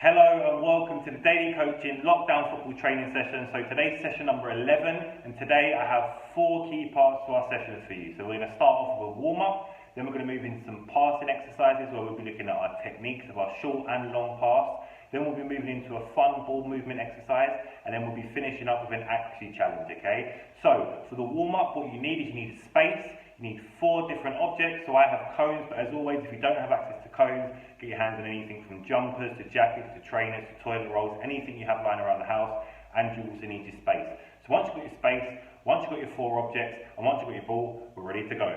Hello and welcome to the Daily Coaching Lockdown Football Training Session. So today's session number 11, and today I have 4 key parts to our session for you. So we're going to start off with a warm-up, then we're going to move into some passing exercises where we'll be looking at our techniques of our short and long pass. Then we'll be moving into a fun ball movement exercise, and then we'll be finishing up with an accuracy challenge, okay? So for the warm-up, what you need is you need space. You need 4 different objects. So I have cones, but as always, if you don't have access to cones, get your hands on anything from jumpers to jackets to trainers to toilet rolls, anything you have lying around the house, and you also need your space. So once you've got your space, once you've got your 4 objects, and once you've got your ball, we're ready to go.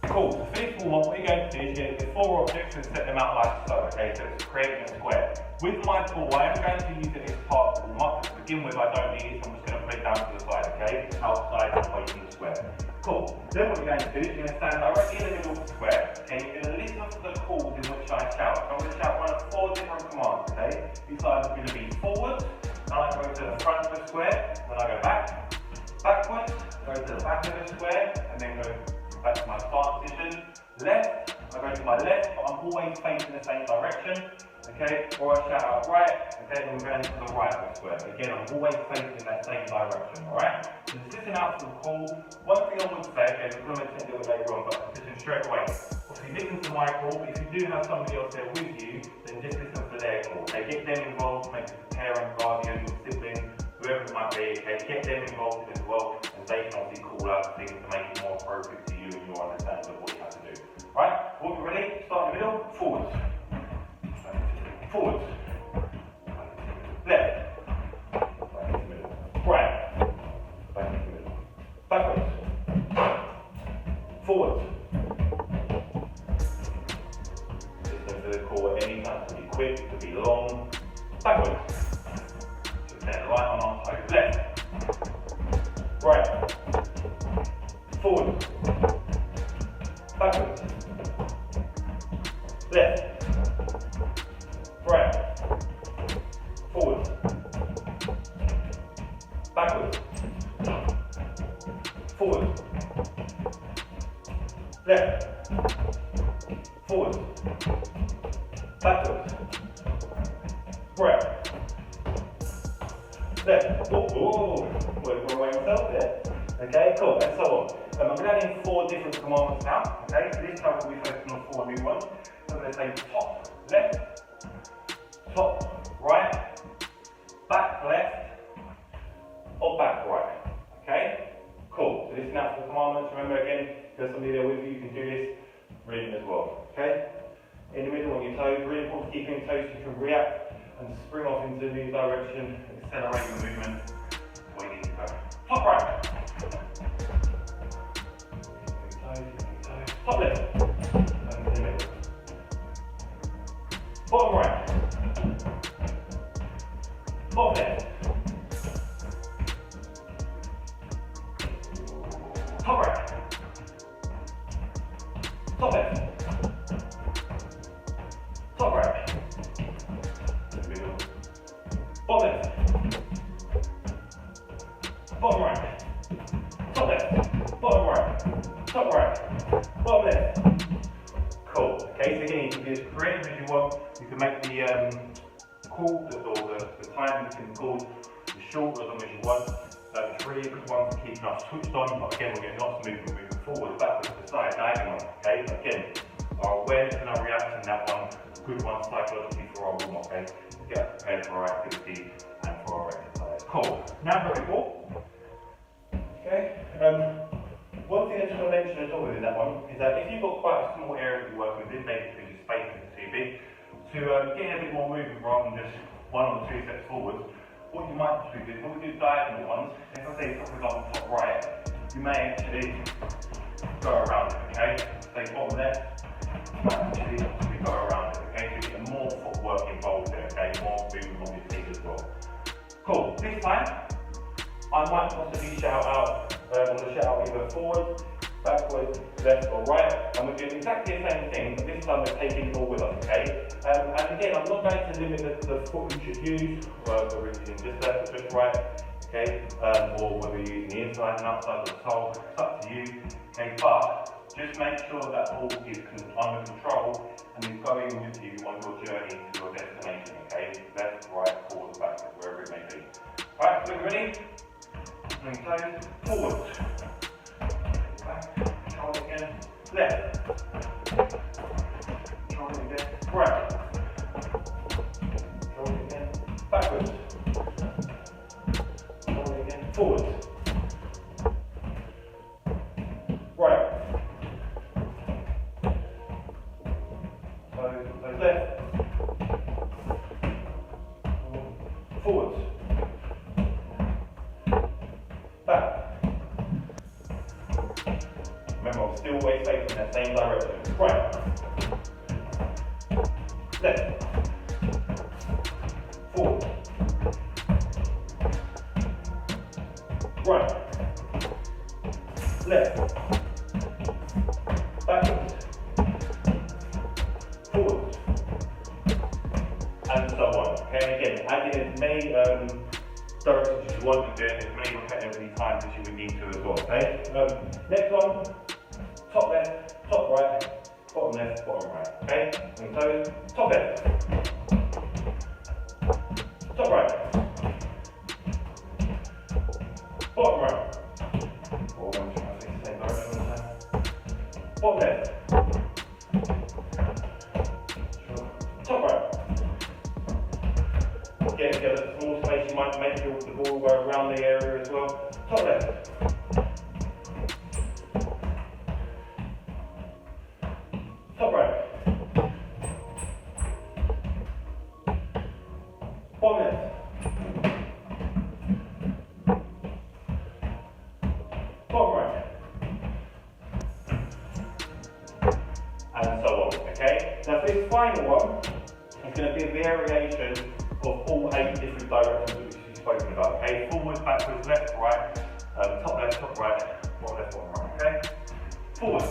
Cool, so for this warm-up, what you're going to do is you get 4 objects and set them out like so, okay? So it's creating a square. With my ball, I am going to use it as part of the warm-up. To begin with, I don't need it, so I'm just going to put it down to the side, okay? Outside and away from the square. Cool. Then what you're going to do is you're going to stand directly in the middle of the square, and you're going to listen to the calls in which I shout. So I'm going to shout one of 4 different commands, okay? These are going to be forward, and I go to the front of the square, then I go back, backwards, go to the back of the square, and then go back to my start position. Left, I go to my left, but I'm always facing the same direction, okay? Or I shout out right, okay, then we're going to the right of the square. Again, I'm always facing that same direction, alright? So listening out to the call. One thing I would say, okay, we're going to attend to it later on, but listen straight away. Obviously, listen to my call, but if you do have somebody else there with you, then just listen to their call. Okay, get them involved, maybe the parent, guardian, or sibling, whoever it might be, okay, get them involved as well, and they can obviously call out things to make it more appropriate to you and your understanding of what you have to do. Right, all ready? Start in the middle, forwards. Forwards. Left. Back in the middle. Right. Back in the middle. Backwards. Forwards. Listen to the call at any time. It could be quick, it could be long. Backwards. Just stand right on our toes. Left. Right. Forwards. Backwards. Left. Right. Forwards. Backwards. Forwards. Left. Forwards. Backwards. Right. Left. Oh, went away myself there. Okay, cool, and so on. I'm going to add in 4 different commandments now. Okay, so this time we'll be focusing on 4 new ones. So I'm going to say top left, top right, back left, or back right. Okay? Cool. So this is now for the commandments. Remember again, if there's somebody there with you, you can do this. Brilliant as well. Okay? In the middle on your toes, really important to keep your toes so you can react and spring off into a new direction, accelerate your movement where you need to go. Top right. Top left. And in the middle. Bottom right. Bottom left. Top right. Top left. Top right. In the middle. Bottom left. Bottom right. Top left. Bottom right. Top right. Bottom left. Cool. Okay, so again, you can be as creative as you want. You can make the call or the time you can call as short or as long as you want. It's really a good one for keeping us switched on. But again, we're getting lots of movement moving forward, backwards to the side, diagonal. Okay, but again, our awareness and our reaction, that one, a good one psychologically for our warm-up. Okay, to get us prepared for our activity and for our exercise. Cool. Now for a bit more. Okay. One thing I just want to mention as well with that one is that if you've got quite a small area to work with, this maybe because your space isn't too big, to get a bit more movement rather than just 1 or 2 steps forward, what you might do is when we do diagonal ones, if I say for example top right, you may actually go around it, okay? Say bottom left, you might actually go around it, okay? So you get more footwork involved there, okay? More movement on your feet as well. Cool. This time, I might possibly shout out, either forward, backwards, left or right, and we're doing exactly the same thing, but this time we're taking it all with us, okay? And again, I'm not going to limit the foot you should use, whether you're using just left or just right, okay? Or whether you're using the inside and outside of the sole, it's up to you, okay? But just make sure that ball is under control and is going with you on your journey to your destination. back foot, ready? And toes, forward. Back, shoulder again, left. Shoulder again, right. Shoulder again, backwards. Shoulder again, forward. Right. Toes left. Forward. Back. Remember, I'm still always facing that same direction. Right. Left. Forward. Right. Left. Backwards. Forward. And so on. Okay, and again, add in as many directions as you want to do it, as many repetitive times as you would need to as well. Okay? Next one, top left, top right, bottom left, bottom right. Okay? And so, top left, top right, bottom right. Or I'm trying to think the same direction all the time. Bottom left, top right. Get together a small space, you might make the ball go around the area as well. Top left. Top right. Bottom left. Bottom right. And so on, okay? Now for this final one, it's going to be a variation of all 8 different directions which we've spoken about, okay? Forward, backwards, left, right, top right, bottom left, bottom right, okay? Forward,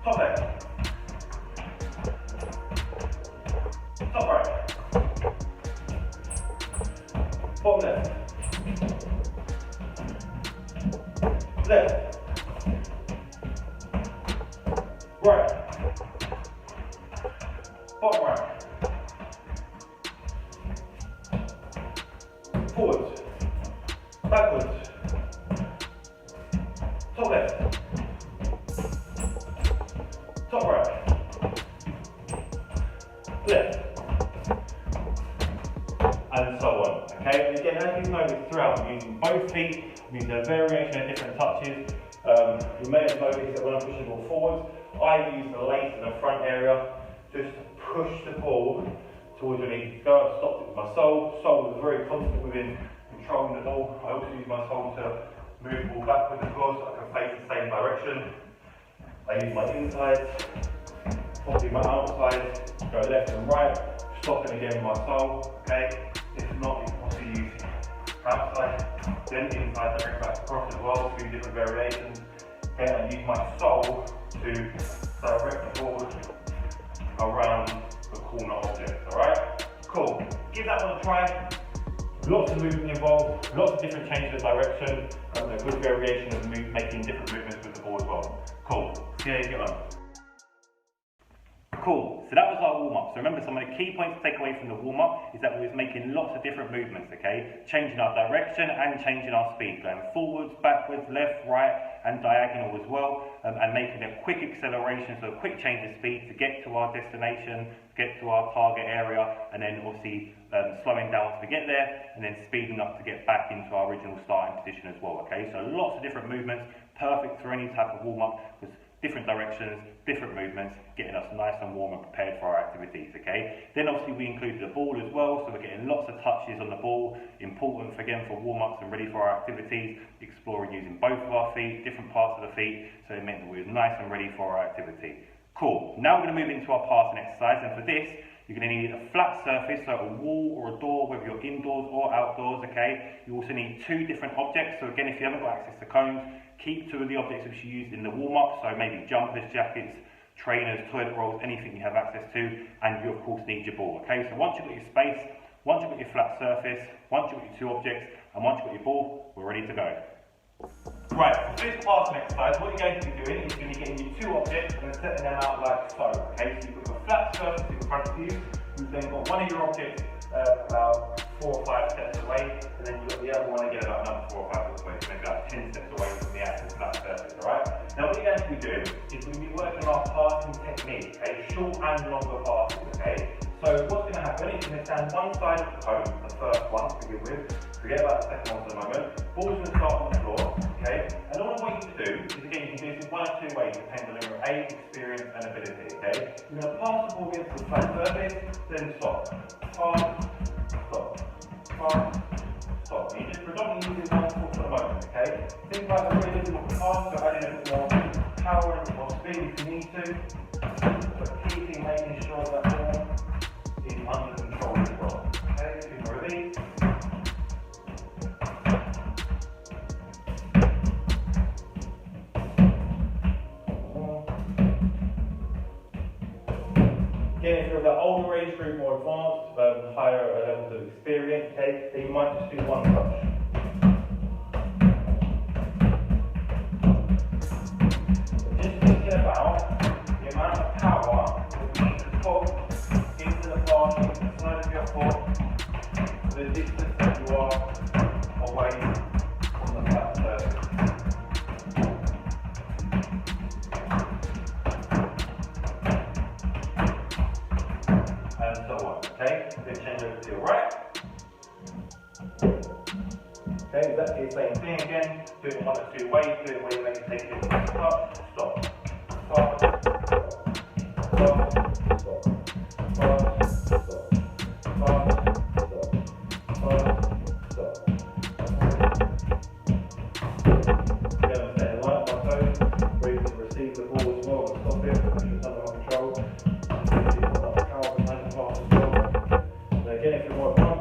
top left, top right, bottom left, left, right, bottom right, forward, backwards, top left, top right, left, and so on. Okay, and again, as you noticed throughout, I'm using both feet, I'm using a variation of different touches. You may have noticed that when I'm pushing the ball forward, I use the lace in the front area just to push the ball towards where I need to go. I've stopped it with my sole. Sole is very confident within controlling the ball. I also use my sole to move the ball backwards as well, so I can face the same direction. I use my inside, possibly my outside, go left and right, stopping again with my sole, okay? If not, you can possibly use outside, then inside to bring back across as well, 2 different variations. Okay, I use my sole to direct the ball around the corner object, alright? Cool. Give that one a try. Lots of movement involved, lots of different changes of direction, and a good variation of making different movements with the ball as well. Cool. See how you get on. Cool, so that was our warm-up. So remember, some of the key points to take away from the warm-up is that we was making lots of different movements, okay? Changing our direction and changing our speed, going forwards, backwards, left, right, and diagonal as well, and making a quick acceleration, so a quick change of speed to get to our destination, get to our target area, and then obviously slowing down to get there, and then speeding up to get back into our original starting position as well, okay? So lots of different movements, perfect for any type of warm-up, because different directions, different movements, getting us nice and warm and prepared for our activities, okay? Then obviously we included the ball as well, so we're getting lots of touches on the ball, important again for warm-ups and ready for our activities, exploring using both of our feet, different parts of the feet, so it meant that we were nice and ready for our activity. Cool, now we're going to move into our passing exercise, and for this, you're going to need a flat surface, so a wall or a door, whether you're indoors or outdoors, okay? You also need 2 different objects, so again, if you haven't got access to cones, keep 2 of the objects which you used in the warm-up, so maybe jumpers, jackets, trainers, toilet rolls, anything you have access to, and you of course need your ball, okay? So once you've got your space, once you've got your flat surface, once you've got your 2 objects, and once you've got your ball, we're ready to go. Right, for this passing exercise, what you're going to be doing is you're going to be getting your 2 objects and setting them out like so, okay? So you've got your flat surface in front of you, you've then got one of your objects about 4 or 5 steps away, and then you've got the other one again about another 4 or 5 steps away, so maybe about 10 steps away from the actual flat surface, alright? Now what you're going to be doing is we're going to be working our passing technique, okay? Short and longer passes, okay? So what's going to happen is you're going to stand one side of the cone, the first one to begin with, forget about the second one for the moment, ball's going to start on the floor, okay? And all I want you to do is, again, you can do this in one of two ways, depending on your age, experience and ability, okay? You're going to pass the ball against the flat surface, then stop. Pass, stop. Pass, stop. And you're just predominantly using one foot for the moment, okay? Think about the really little pass, so adding a bit more power and more speed if you need to. But keeping making sure that ball is under control as well. Okay, 2 more of these. Again, if you're of the older age group, more advanced, higher levels of experience, okay, then you might just do one touch. Just thinking about the amount of power that you need to put into the pass, into the side of your foot, the distance that you are away from the flat surface. And so on, okay? Then change over to your right. Okay, exactly the same thing again. Do it in one or two ways. Do it where you make it take it touch, stop, stop, stop, stop, stop, stop, stop, stop. Again, I'm staying light on my toes, where you can receive the ball as well and stop it, make sure it's under control. You've got a lot of power behind the pass as well. And again, if you're more advanced,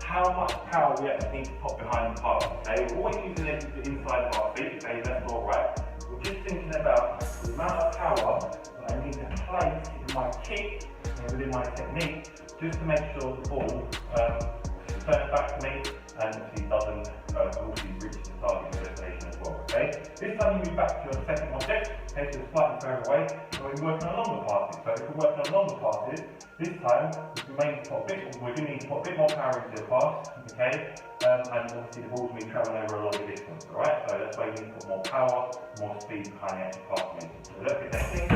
how much power we actually need to put behind the pass, okay? We're always using it to the inside of our feet, okay, left or right. We're just thinking about the amount of power that I need to place in my kick and within my technique just to make sure the ball turns back to me and obviously doesn't obviously reach the target destination as well, okay? This time you move back to your second object, okay, so it's slightly further away, so we're working on longer passes. So if we're working on longer passes, this time we do need to put a bit more power into the pass, okay? And obviously the ball's going to be travelling over a longer distance, alright? So that's why you need to put more power, more speed behind the actual pass movement. So look at that thing.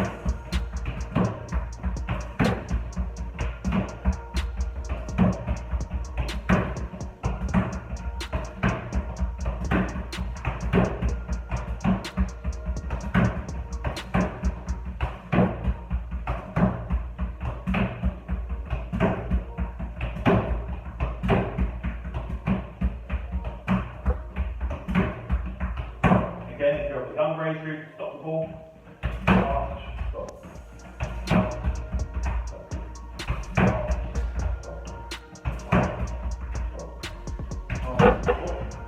Again, if you're of the younger age group, stop the ball. Pass, stop.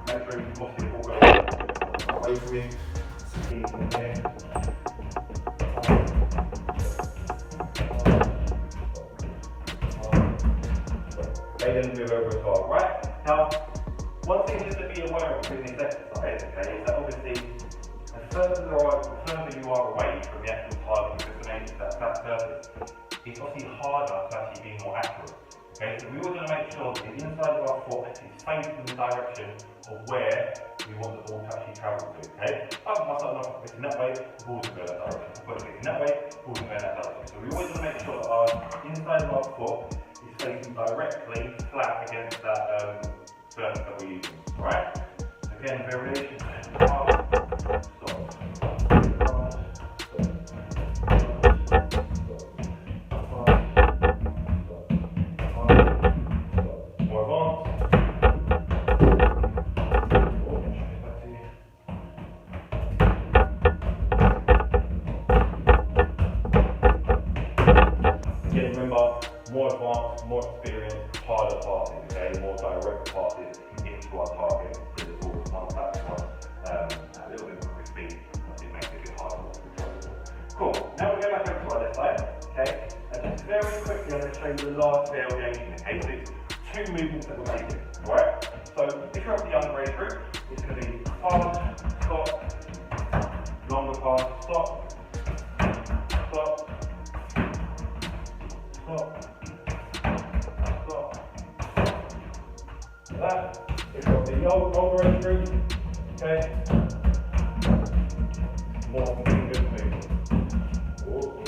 Make sure you can obviously the ball go away from you. So keep it in there. Okay, then move over as well, right? Now, one thing just to be aware of in this exercise, okay, is that obviously the further you are away from the actual target destination, that surface, it's obviously harder to actually be more accurate. Okay, so we always want to make sure that the inside of our foot is facing the direction of where we want the ball to actually travel to. Okay, if I put myself off facing that way, the ball's going to go that direction. If I put it facing that way, the ball's going to go that direction. So we always want to make sure that our inside of our foot is facing directly flat against that surface that we're using. Alright? Again, variation. Stop. Again, remember, more advanced, more experienced, harder passes, okay? More direct passes into our target, to the ball, not that one. A little bit more speed, it makes it Cool. Now we'll go back over to our left side, okay? And just very quickly, I'm going to show you the last variation, okay? So it's two movements that we're making, alright? So if you're up the younger age group, it's going to be pass, stop, longer pass, stop, stop, stop, stop. Like that. If you're up the older age group, okay? More fingers moving. Oh,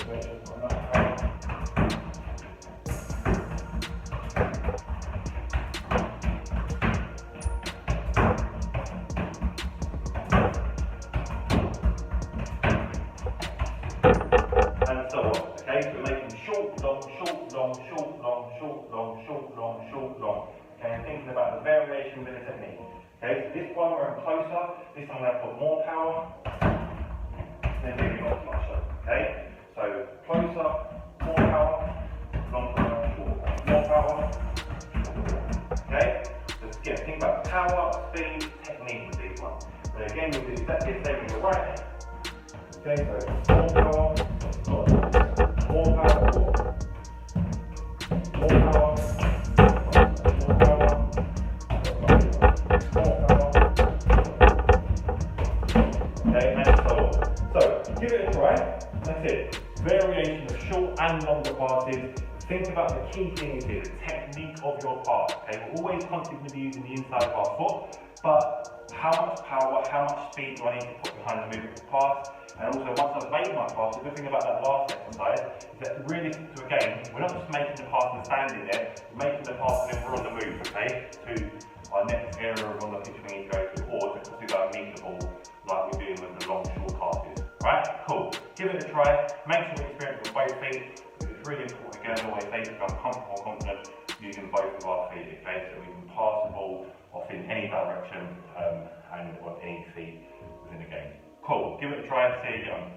and so on. Okay, so we're making short, long, short, long, short, long, short, long, short, long, short, long. Okay, and thinking about the variation with the technique. Okay, so this one we're in closer, this one we're going to put more power, then moving on to muscle. Okay, so closer, more power, longer, shorter, more power. Okay, so again, think about power, speed, technique with these ones. But again, we'll do exactly the same with the right. Okay, so more power, more power, more power, more power, okay, and so on. So give it a try. That's it. Variation of short and longer passes. Think about the key things here, the technique of your pass. Okay, we're always constantly going to be using the inside of our foot, but how much power, how much speed do I need to put behind the movement of the pass? And also, once I've made my pass, the good thing about that last exercise is that really, so again, we're not just making the pass and standing there, we're making the pass and then we're on the move, okay, to our next area on the pitch we need to go to, or to do that meet the ball like we're doing with the long, short passes. Alright, cool. Give it a try. Make sure you experience with both feet. It's really important, again, as always, to become comfortable and confident using both of our feet, okay, so we can pass the ball off in any direction and on any feet within the game. Cool, give it a try and see how you get on.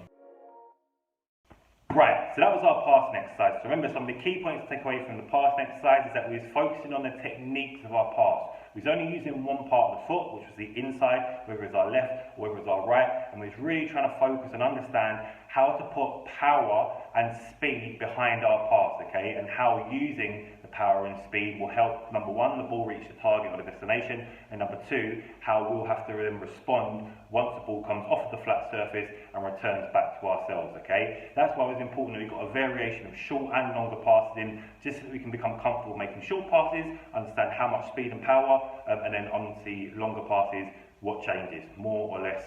Right, so that was our passing exercise. So remember, some of the key points to take away from the passing exercise is that we was focusing on the techniques of our pass. We was only using one part of the foot, which was the inside, whether it's our left or whether it's our right, and we was really trying to focus and understand how to put power and speed behind our pass, okay, and how using the power and speed will help, number one, the ball reach the target or the destination, and number two, how we'll have to then respond once the ball comes off the flat surface and returns back to ourselves, okay? That's why it was important that we've got a variation of short and longer passes in, just so that we can become comfortable making short passes, understand how much speed and power, and then on the longer passes, what changes, more or less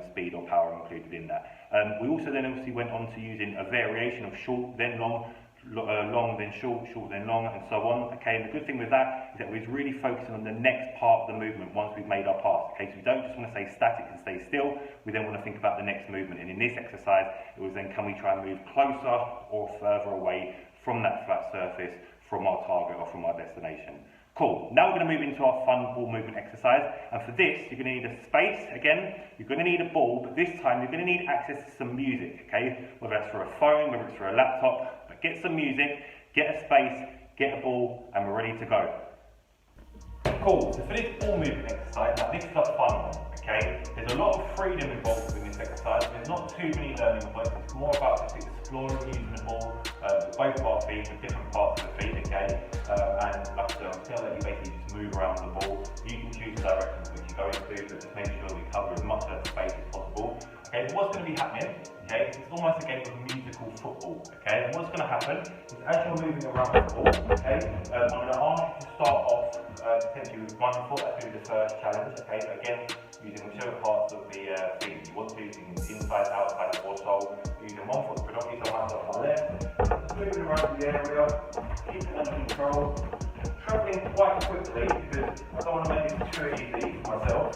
speed or power included in that. We also then obviously went on to using a variation of short, then long, long, then short, short, then long, and so on. Okay, and the good thing with that is that we're really focusing on the next part of the movement once we've made our pass. Okay, so we don't just want to stay static and stay still, we then want to think about the next movement. And in this exercise, it was then, can we try and move closer or further away from that flat surface, from our target or from our destination. Cool, now we're going to move into our fun ball movement exercise, and for this you're going to need a space. Again, you're going to need a ball, but this time you're going to need access to some music, okay, whether that's for a phone, whether it's for a laptop, but get some music, get a space, get a ball, and we're ready to go. Cool, so for this ball movement exercise, now this is a fun one, okay, there's a lot of freedom involved in this exercise, there's not too many learning points, it's more about just exploring using the ball with both of our feet, with different parts of the feet, okay, and like I said, I'm going to let you basically just move around the ball. You can choose the directions which you go into, but just make sure we cover as much of the space as possible. Okay, so what's going to be happening, okay, it's almost a game of musical football, okay, and what's going to happen is as you're moving around the ball, okay, I'm going to ask you to start off potentially with one foot. That's going to be the first challenge, okay, so again, using whichever parts of the feet you want to, using inside, outside, or sole, using one foot predominantly, so one foot on the left, just moving around the area, keeping it under control, travelling quite quickly because I don't want to make it too easy for myself,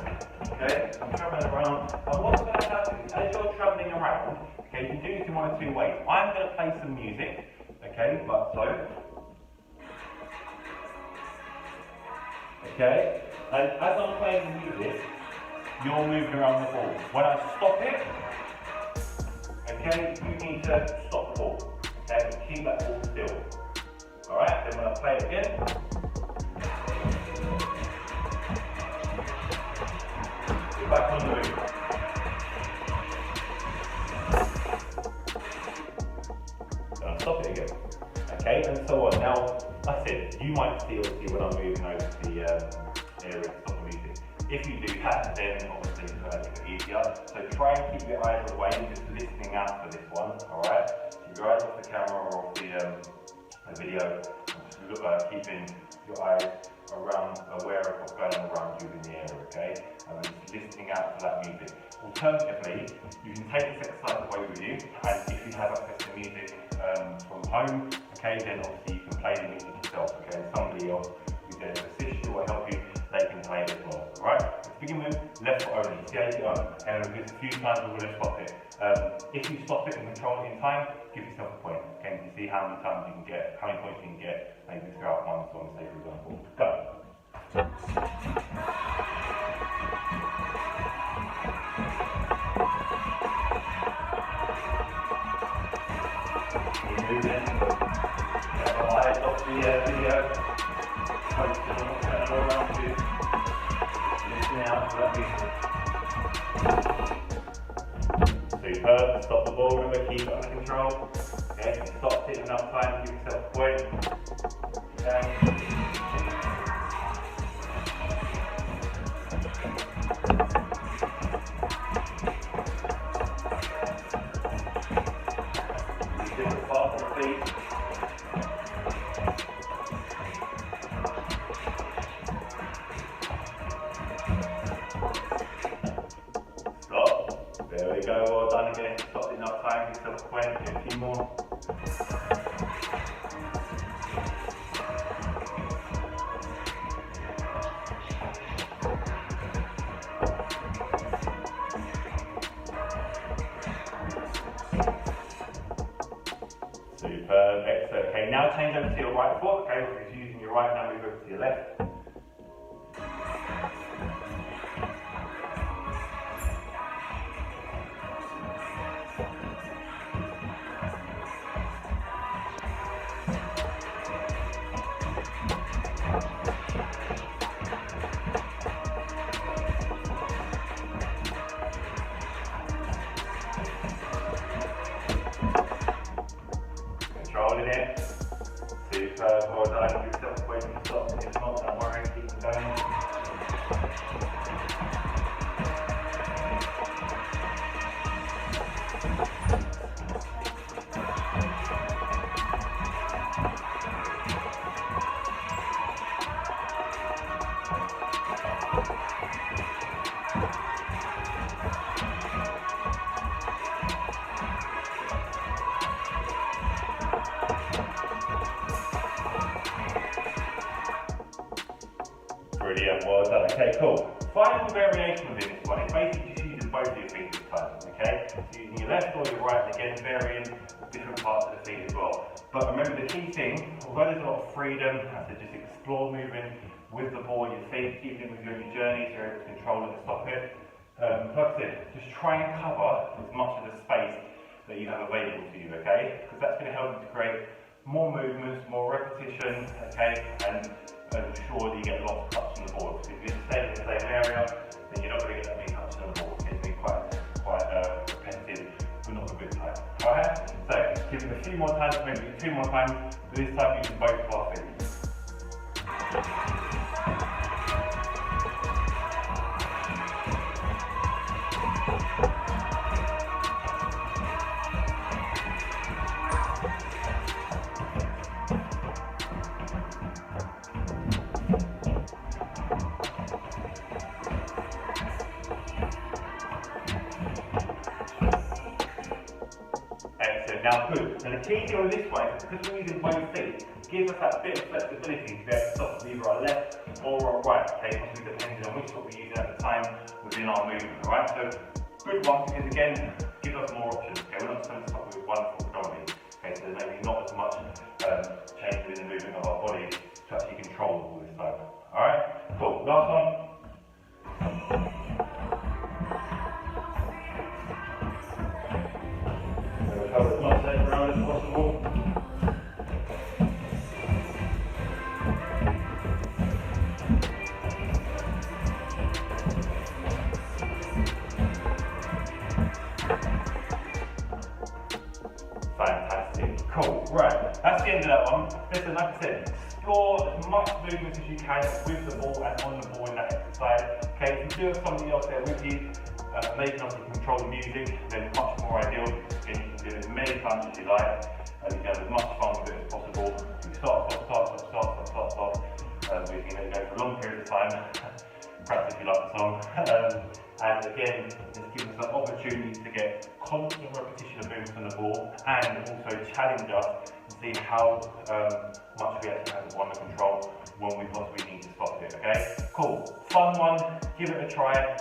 okay, I'm travelling around, and what's going to happen is as you're travelling around, okay, you can do this in one of two ways. I'm going to play some music, okay, like so, okay, and as I'm playing the music, you're moving around the ball. When I stop it, okay, you need to stop the ball, okay, and keep that ball still. Alright, then when I play it again, get back on the move. Now, like I said, you might see obviously when I'm moving over to the area to stop the music. If you do that, then obviously it's going to make it easier. So try and keep your eyes away, just listening out for this one, alright? Keep your eyes off the camera or off the video, and just keeping your eyes aware of what's going on around you in the area, okay? And just listening out for that music. Alternatively, you can take this exercise away with you, and if you have access to music from home, okay, then obviously you can play the music yourself, okay? Somebody else who's there to assist you or help you, they can play it as well, alright? To begin with, left foot only, see how you get on, and we'll do this a few times we're going to stop it. If you stop it and control it in time, give yourself a point, okay? You see how many times you can get, how many points you can get, maybe throughout one song, say for example. Go. Keep moving. Have your eyes off the video. Focus on what's going on around you. Listen out for that music. Superb. Stop the ball, remember, keep it under control. Okay, if you stop it enough time, give yourself a point. Okay. Stop. There we go, well done again. Stop enough time, give yourself a point, do a few more. Superb, excellent. Okay, now change over to your right foot. Okay, so if you're using your right, now move over to your left. Controlling it. Superb, well done. Give yourself a point to stop. If not, don't worry, keep them going. Brilliant, well done. Okay, cool. Find the variation within this one. It's basically just using both of your feet this time, okay? Using your left or your right, and again, varying different parts of the feet as well. But remember the key thing, although there's a lot of freedom, to just explore moving with the ball at your feet, keeping it with you on your journey, so you're able to control it and stop it. Like I said, just try and cover as much of the space that you have available to you, okay? Because that's going to help you to create more movements, more repetition, okay? And ensure that you get lots of touch on the board. Because if you stay in the same area, then you're not going to get that many touches on the board. It's going to be quite repetitive, but not a good time. Alright? So, give it a few more times, maybe 2 more times, but this time using both of our feet. Now good. And the key deal with this one is because we're using both feet, it gives us that bit of flexibility to be able to stop with either our left or our right, okay, obviously depending on which foot we're using at the time within our movement, alright? So good one because again, gives us more options, okay? We're not just going to stop with one foot predominantly, okay? So there's maybe not as much change within the movement of our body to actually control all this time. Alright? Cool. Last one. Cover as much as around as possible. Fantastic, cool. right, that's the end of that one. Listen, like I said, explore as much movement as you can with the ball and on the ball in that exercise. Okay, if you do have somebody else there with you, they can also control the music, then much more ideal. Again, you can do it as many times as you like, and you can have as much fun with it as possible. You start. We can let it go for a long period of time, perhaps if you like the song. And again, this gives us an opportunity to get constant repetition of movements on the ball and also challenge us and see how much we actually have under control when we possibly need to stop it, okay? Cool, fun one, give it a try.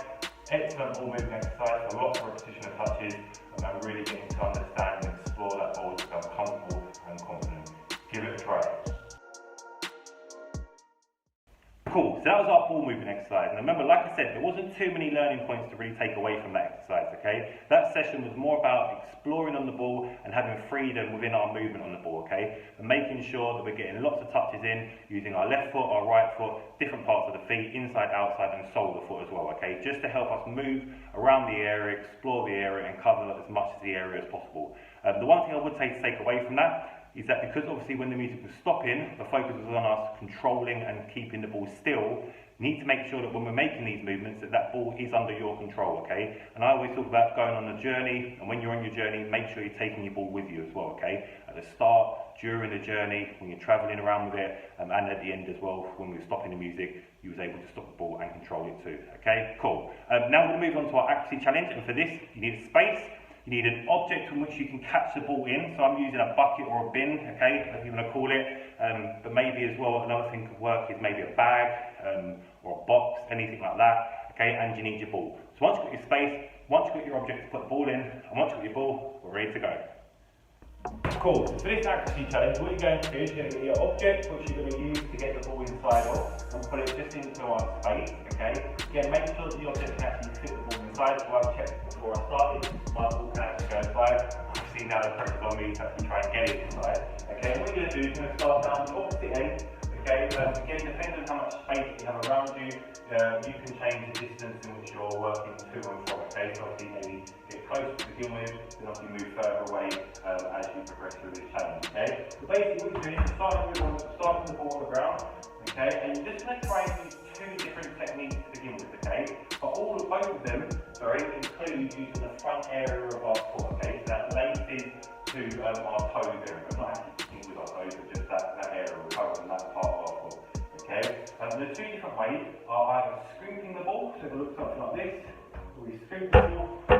Excellent ball movement exercise, so lots of repetition of touches, and really getting to understand and explore that ball to become comfortable and confident. Give it a try. Cool, so that was our ball movement exercise. And remember, like I said, there wasn't too many learning points to really take away from that exercise, okay? That session was more about exploring on the ball and having freedom within our movement on the ball, okay? And making sure that we're getting lots of touches in, using our left foot, our right foot, different parts of the feet, inside, outside, and sole of the foot as well, okay? Just to help us move around the area, explore the area, and cover as much of the area as possible. The one thing I would say to take away from that is that because obviously when the music was stopping, the focus was on us controlling and keeping the ball still, need to make sure that when we're making these movements that that ball is under your control, okay? And I always talk about going on a journey, and when you're on your journey, make sure you're taking your ball with you as well, okay? At the start, during the journey, when you're travelling around with it, and at the end as well, when we were stopping the music, you was able to stop the ball and control it too, okay? Cool. Now we're going to move on to our accuracy challenge, and for this, you need a space. You need an object from which you can catch the ball in. So I'm using a bucket or a bin, okay, whatever you want to call it. But maybe as well, another thing could work is maybe a bag or a box, anything like that, okay, and you need your ball. So once you've got your space, once you've got your object to put the ball in, and once you've got your ball, we're ready to go. Cool, so for this accuracy challenge, what you're going to do is you're going to get your object, which you're going to use to get the ball inside of, and put it just into our space, okay? Again, make sure that the object can actually fit the ball inside, so I've checked before I started, my ball can actually go inside. Obviously now the pressure's on me to actually try and get it inside, okay? What you're going to do is you're going to start down the opposite end, okay? Again, depending on how much space you have around you, you can change the distance in which you're working to and from, okay? So obviously maybe get closer to begin with, then obviously move further away as you progress through this challenge, okay? So basically what you're doing is starting the ball on the ground, okay? And you're just going to try and use two different techniques to begin with, okay? But both of them, include using the front area of our foot, okay? So that laces to our toes area, but not actually with our toes, but just that area of covering that part of our foot, okay? The two different ways are either scooping the ball, so it looks something like this, where we scoop the ball, the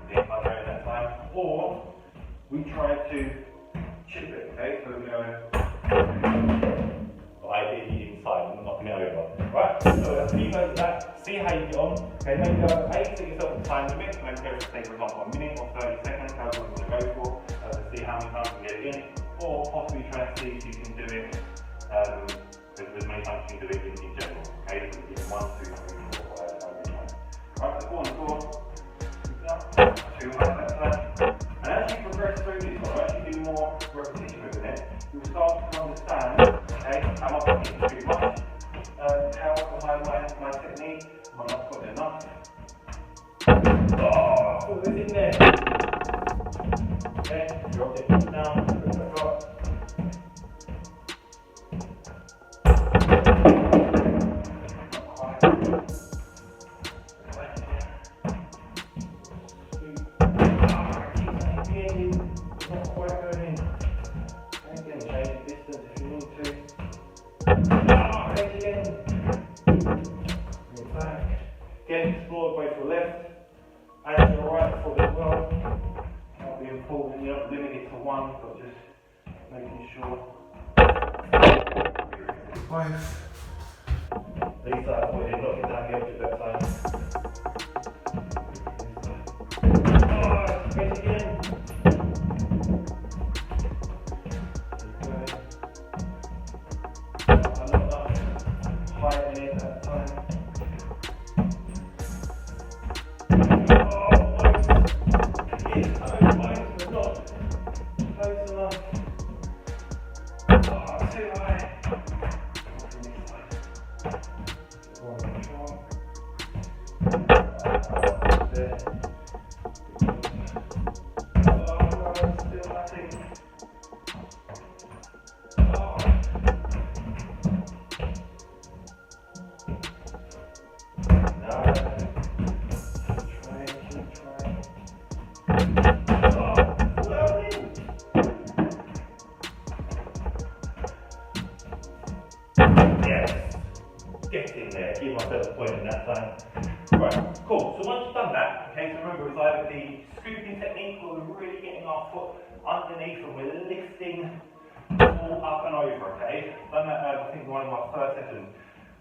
inside area that time, or we try to chip it, okay? So we're going ideally inside, not knocking it over. Right, so let's leave those that, see how you get on. Okay, maybe set yourself a time limit, maybe go for, say, for example, a minute or 30 seconds, however long you want to go for, to see how many times you can get it in, or possibly try to see if you can do it as many times as you can do it in general. Okay, so you can 1, 2, 3, 4, 5 times. Right, so go on the floor. 2, 1, that's that. And as you progress through this, or as you do more repetition within it, you'll start to understand, okay, am I putting too much? How my technique? Am I not putting enough? Oh, I thought it was in there. Okay, your object is down, put it drop. Again, explore both your left and your right foot as well. That'll be important. You're not limited to one, but just making sure. Both. These are avoiding knocking down the object that time. Again. I'm not high in it that time. our foot underneath and we're lifting the ball up and over, okay? Done that, I think, one of my first sessions,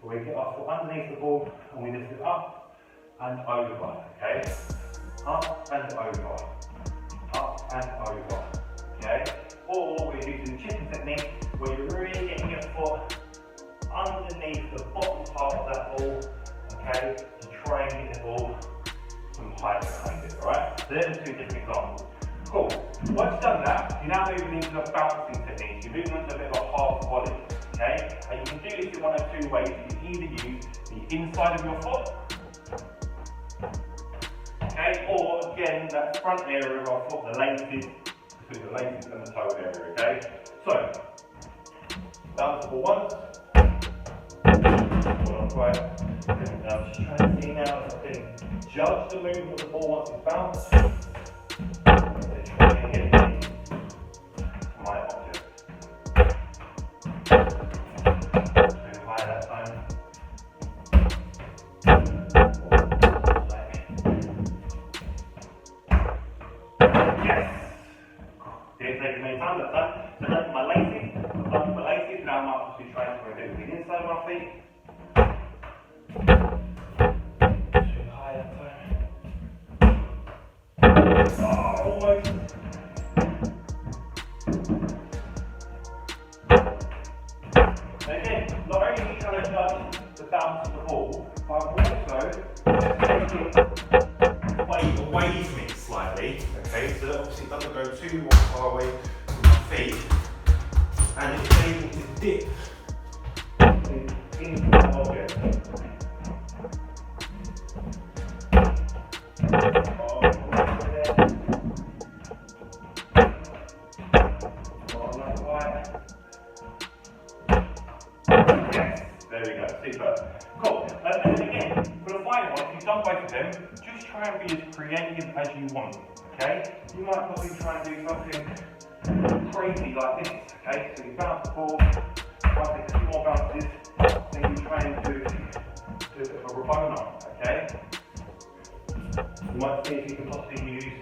where we get our foot underneath the ball and we lift it up and over, okay? Up and over, up and over, okay? Or we're using chicken technique, where you're really getting your foot underneath the bottom part of that ball, okay, to try and get the ball some height behind it, alright? So there's two different examples. Cool. Once you've done that, you're now moving into a bouncing technique. You're moving into a bit of a half volley, okay? And you can do this in one of two ways. You can either use the inside of your foot, okay, or again, that front area of our foot, the laces, between the laces and the toe area, okay? So, bounce the ball once. Right. Now I'm just trying to see now if I can judge the movement of the ball once it's bounced. And try and get it to my object. Too high that time. Yes! Didn't take as many times that time. So that's my laces. I've done my laces. Now I'm actually trying to do the inside of my feet. Again, not only are you trying to judge the bounce of the ball, but I'm also taking away from it slightly, okay, so that obviously it doesn't go too far away from my feet, and it's able to dip into the object. There we go, super. Cool. And then again, for the final one, if you've done both of them, just try and be as creative as you want, okay? You might probably try and do something crazy like this, okay? So you bounce the ball, might take a few more bounces, then you try and do a bit of a Rabona, okay? You might see if you can possibly use,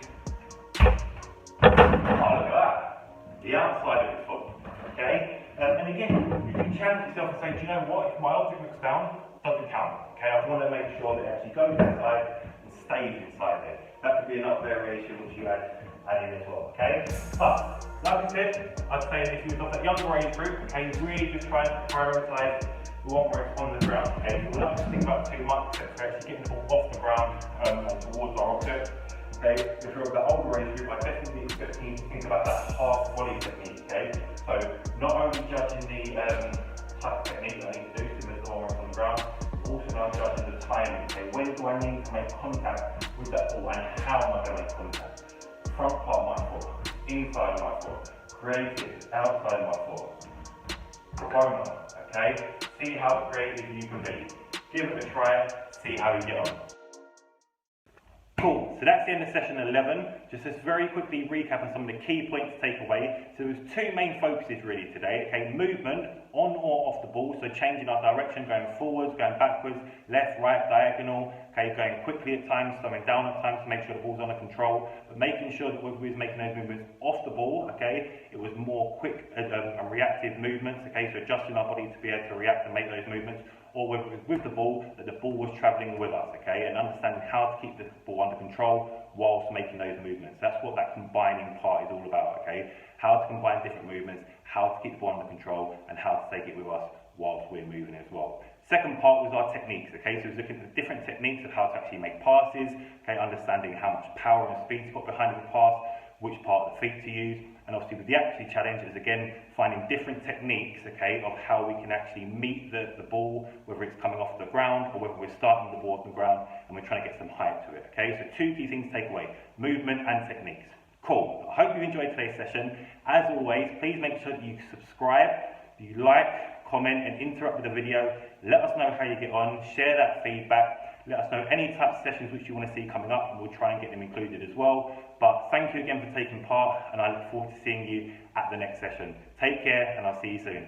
oh look at that, the outside of the foot, okay? And again, you can challenge yourself and say, do you know what, if my object looks down, doesn't count, okay? I want to make sure that it actually goes inside and stays inside there. That could be another variation which you add in as well, okay? But, like I said, I'd say that if you was of that younger age group, okay, really just try and prioritise the one where it's on the ground, okay? So we're not just thinking about too much, except for actually getting the ball off the ground and towards our object. Okay, if you're of that older age group, I definitely expect you to think about that half volley technique, okay? So, not only judging the type of technique that I need to do, similar to the one where it's on the ground, but also now judging the timing, okay? When do I need to make contact with that ball and how am I going to make contact? Front part of my foot, inside of my foot, creative, outside of my foot. Rabona, okay? See how creative you can be. Give it a try, see how you get on. Cool, so that's the end of session 11. Just to very quickly recap on some of the key points to take away. So there was two main focuses really today, okay, movement on or off the ball, so changing our direction, going forwards, going backwards, left, right, diagonal, okay, going quickly at times, slowing down at times to make sure the ball's under control, but making sure that when we was making those movements off the ball, okay, it was more quick and reactive movements, okay, so adjusting our body to be able to react and make those movements, or whether it was with the ball, that the ball was travelling with us, okay, and understanding how to keep the ball under control whilst making those movements. That's what that combining part is all about, okay, how to combine different movements, how to keep the ball under control, and how to take it with us whilst we're moving as well. Second part was our techniques, okay, so it was looking at the different techniques of how to actually make passes, okay, understanding how much power and speed to put behind the pass, which part of the feet to use, and obviously with the actually challenge is again finding different techniques, okay, of how we can actually meet the ball, whether it's coming off the ground or whether we're starting the ball off the ground and we're trying to get some height to it, okay, so two key things to take away, movement and techniques. Cool, I hope you enjoyed today's session. As always, please make sure that you subscribe, you like, comment and interact with the video, let us know how you get on, share that feedback, let us know any types of sessions which you want to see coming up and we'll try and get them included as well. But thank you again for taking part and I look forward to seeing you at the next session. Take care and I'll see you soon.